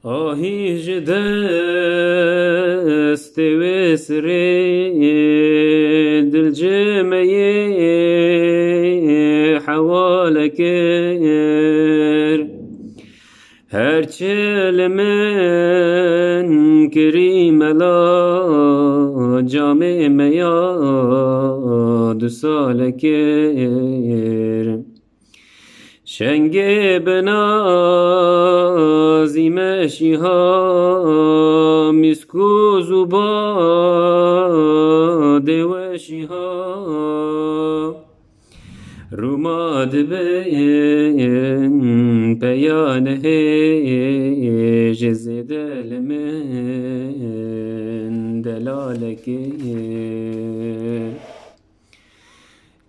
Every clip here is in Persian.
آهی جدست وسری دل جمعی حوالکر هرچه لمن کریم لا جامع میاد سالکر شنگ بنازی مشیها مسکو زوبا دوشیها روماد بین پیانه جزد من دلالکه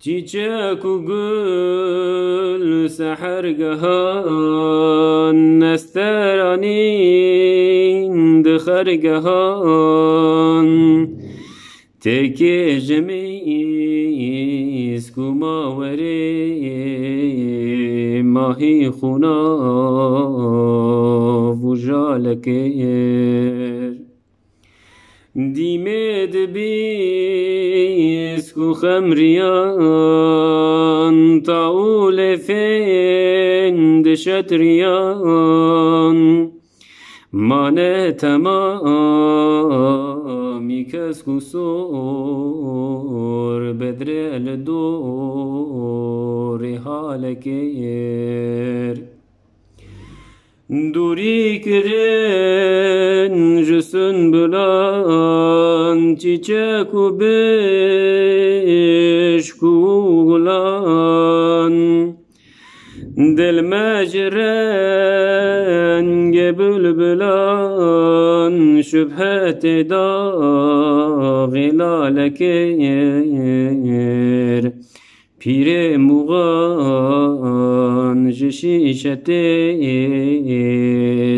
چیچک و گل سحرگهان نسترانی دخرگهان تکی جمیز کماوری ماهی خونا وجالکر دیمه دبیز کو خمریان طاول فند شتریان مانه تمامی کس کو سور بدر لدور حالکر دوری کرن جسن بلان چیچک و بشکولان دل مجرنگ بلبلان شبهت داغ لالکر پیر مغان جشیشت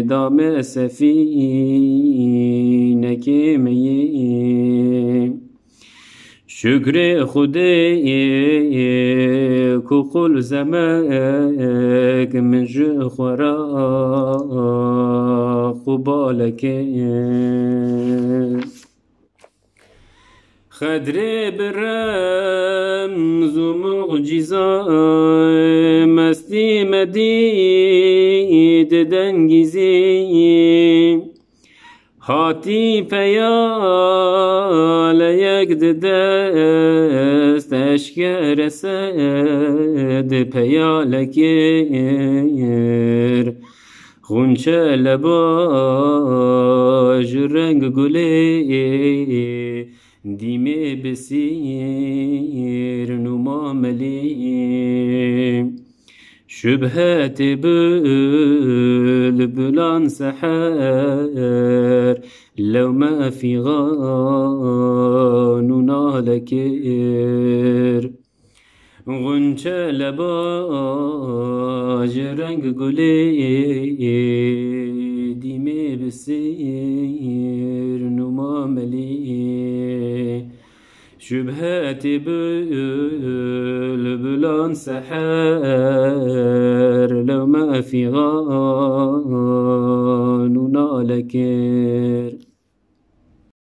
دام سفینه که میه شکر خودی که قل زمک من جو خورا خوبالکه خدر برمز و معجزه مستی مدید دنگیزی هاتی پیال یک دست اشکر سد پیالکر خونچه لباش رنگ گلی دیمه بسیر نما ملی شبهت بلبلان سحر لو ما في غانونا لكر غنچه لباج رنگ گلی دیمه بسیر نما ملی شبهت بلبلان سحر لو ما في غانونا لكر